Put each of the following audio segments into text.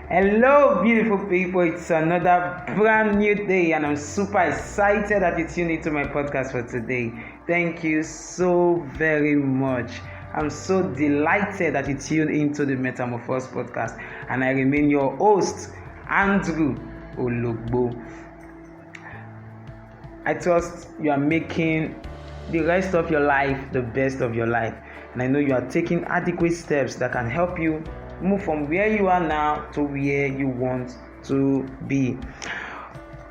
Hello, beautiful people. It's another brand new day, and I'm super excited that you tuned into my podcast for today. Thank you so very much. I'm so delighted that you tuned into the Metamorphose podcast, and I remain your host, Andrew Ologbo. I trust you are making the rest of your life the best of your life, and I know you are taking adequate steps that can help you move from where you are now to where you want to be.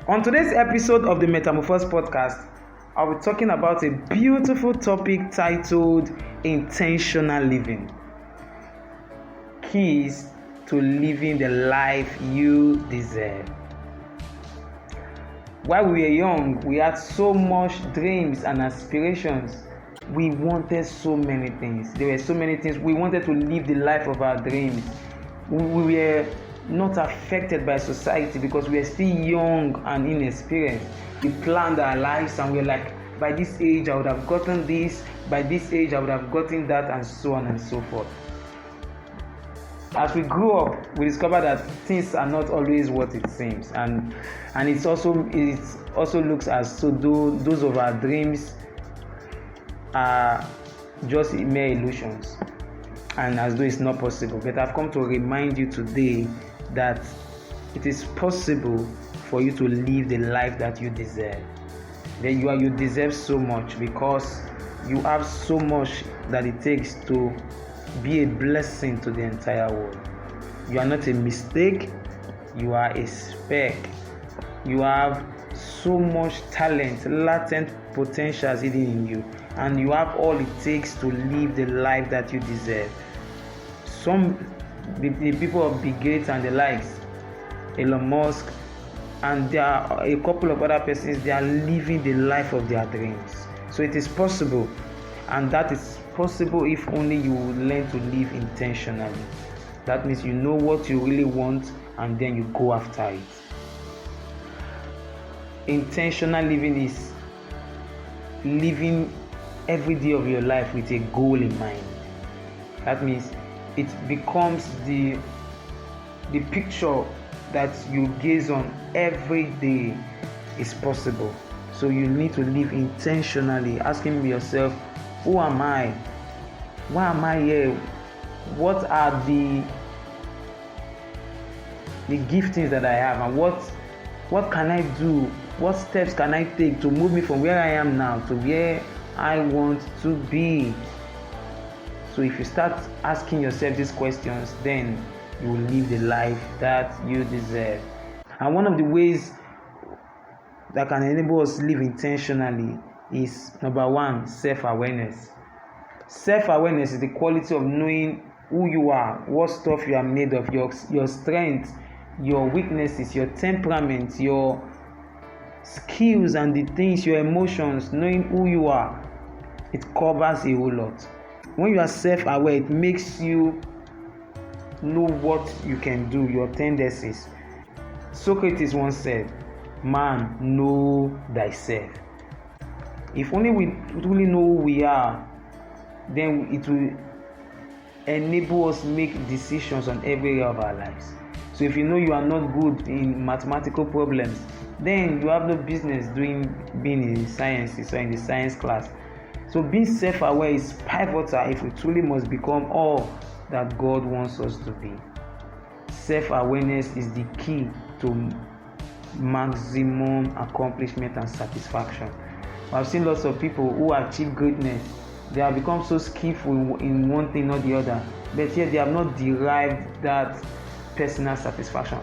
On today's episode of the Metamorphose podcast, I'll be talking about a beautiful topic titled Intentional Living. Keys to living the life you deserve. While we were young, we had so much dreams and aspirations. We wanted so many things. There were so many things. We wanted to live the life of our dreams. We were not affected by society because we were still young and inexperienced. We planned our lives and we were like, by this age I would have gotten this, by this age I would have gotten that, and so on and so forth. As we grew up, we discovered that things are not always what it seems, and it also looks as so though those of our dreams are just mere illusions, and as though it's not possible. But I've come to remind you today that it is possible for you to live the life that you deserve. That you deserve so much because you have so much that it takes to be a blessing to the entire world. You are not a mistake, you are a speck. You have so much talent, latent potentials hidden in you, and you have all it takes to live the life that you deserve. The people of Bill Gates and the likes, Elon Musk, and there are a couple of other persons, they are living the life of their dreams. So it is possible, and that is possible if only you learn to live intentionally. That means you know what you really want and then you go after it. Intentional living is living every day of your life with a goal in mind. That means it becomes the picture that you gaze on every day is possible. So you need to live intentionally, asking yourself, who am I? Why am I here? What are the giftings that I have, and what can I do? What steps can I take to move me from where I am now to where I want to be? So if you start asking yourself these questions, then you will live the life that you deserve. And one of the ways that can enable us to live intentionally is, number one, self-awareness. Self-awareness is the quality of knowing who you are, what stuff you are made of, your strengths, your weaknesses, your temperament, your skills and the things, your emotions. Knowing who you are, it covers a whole lot. When you are self-aware, it makes you know what you can do, your tendencies. Socrates once said, "Man, know thyself." If only we really know who we are, then it will enable us to make decisions on every area of our lives. So if you know you are not good in mathematical problems, then you have no business being in sciences or in the science class. So being self-aware is pivotal if we truly must become all that God wants us to be. Self-awareness is the key to maximum accomplishment and satisfaction. I've seen lots of people who achieve greatness. They have become so skillful in one thing or the other, but yet they have not derived that personal satisfaction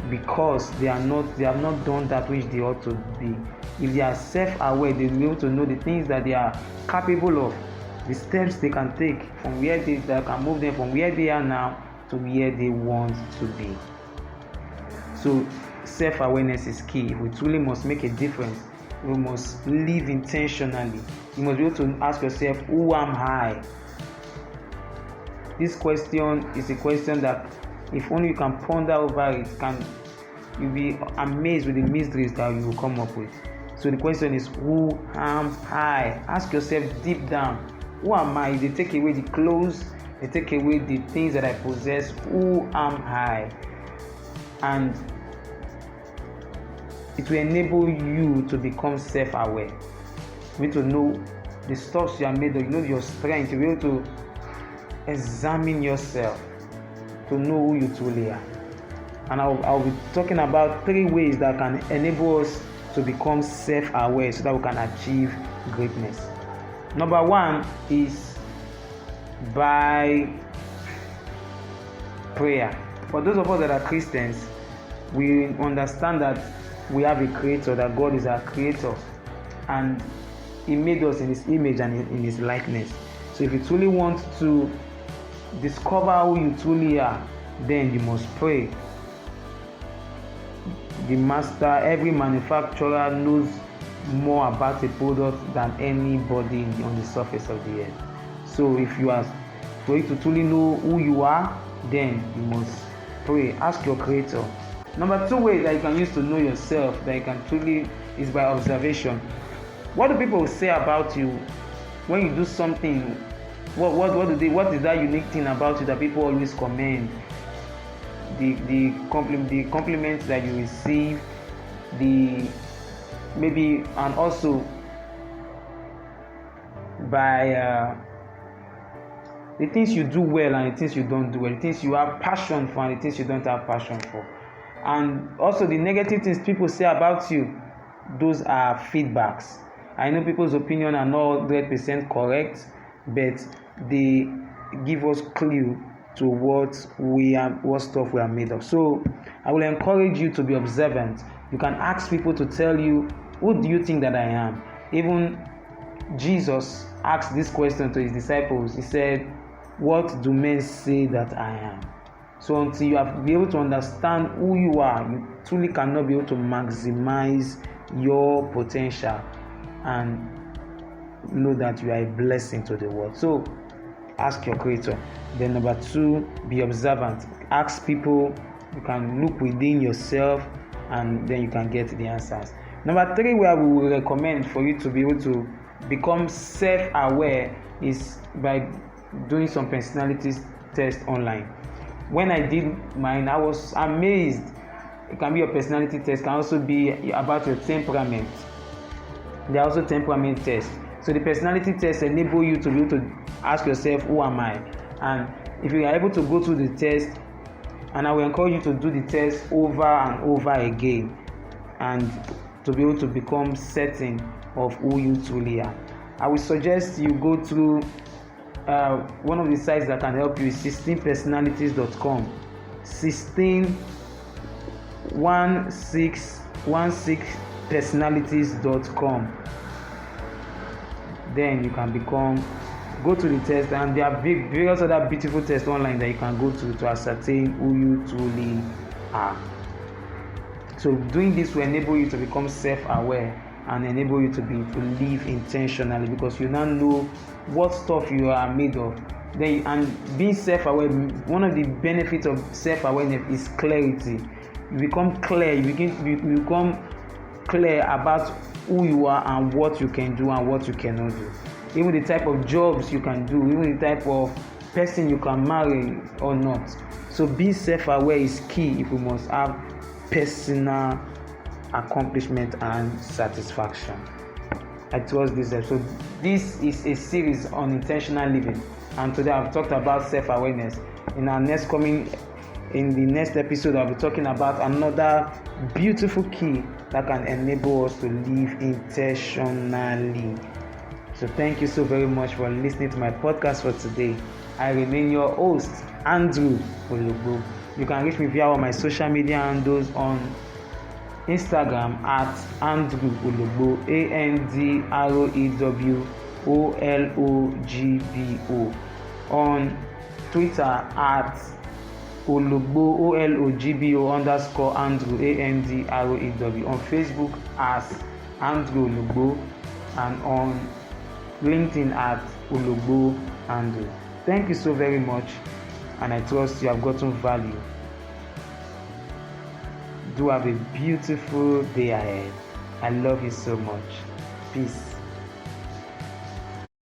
because they have not done that which they ought to be. If they are self-aware, they will be able to know the things that they are capable of, the steps they can take from that can move them from where they are now to where they want to be. So self-awareness is key. If we truly must make a difference, we must live intentionally. You must be able to ask yourself, who am I? This question is a question that if only you can ponder over it, you'll be amazed with the mysteries that you will come up with. So the question is, who am I? Ask yourself deep down, who am I? They take away the clothes, they take away the things that I possess. Who am I? and it will enable you to become self-aware. You need to know the stuff you are made of, you know your strength, you'll be able to examine yourself to know who you truly are. And I'll be talking about 3 ways that can enable us to become self-aware so that we can achieve greatness. Number 1 is by prayer. For those of us that are Christians, we understand that we have a creator, that God is our creator, and He made us in His image and in His likeness. So if you truly want to discover who you truly are, then you must pray. The master, every manufacturer knows more about a product than anybody on the surface of the earth. So for you to truly know who you are, then you must pray. Ask your creator. Number 2 way that you can use to know yourself, that you can truly, is by observation. What do people say about you when you do something? What is that unique thing about you that people always commend? The compliments that you receive, and also by the things you do well and the things you don't do well, the things you have passion for and the things you don't have passion for. And also the negative things people say about you, those are feedbacks. I know people's opinion are not 100% correct, but they give us clue to what stuff we are made of. So I will encourage you to be observant. You can ask people to tell you, who do you think that I am? Even Jesus asked this question to His disciples. He said, what do men say that I am? So until you have been able to understand who you are, you truly cannot be able to maximize your potential and know that you are a blessing to the world. So ask your creator. Then number 2, be observant. Ask people. You can look within yourself and then you can get the answers. Number 3, where we will recommend for you to be able to become self-aware, is by doing some personality test online. When I did mine, I was amazed. It can be a personality test, can also be about your temperament. There are also temperament tests. So the personality test enable you to be able to ask yourself, who am I? And if you are able to go through the test, and I will encourage you to do the test over and over again, and to be able to become certain of who you truly are. I would suggest you go through one of the sites that can help you is 16personalities.com. 16personalities.com. Then you can go to the test, and there are various other beautiful tests online that you can go to ascertain who you truly are. So doing this will enable you to become self-aware and enable you to live intentionally, because you now know what stuff you are made of. And being self-aware, one of the benefits of self-awareness is clarity. You become clear. You become clear about who you are and what you can do and what you cannot do. Even the type of jobs you can do, even the type of person you can marry or not. So being self-aware is key if we must have personal accomplishment and satisfaction. I trust this episode. This is a series on intentional living, and today I've talked about self-awareness. In the next episode, I'll be talking about another beautiful key that can enable us to live intentionally. So thank you so very much for listening to my podcast for today. I remain your host, Andrew Olugbo. You can reach me via all my social media handles on Instagram at Andrew Olugbo, AndrewOlogbo, on Twitter at Olugbo, OLOGBO_Andrew, ANDROEW, on Facebook as Andrew Olugbo, and on LinkedIn at Olugbo Andrew. Thank you so very much, and I trust you have gotten value. Do have a beautiful day ahead. I love you so much. Peace.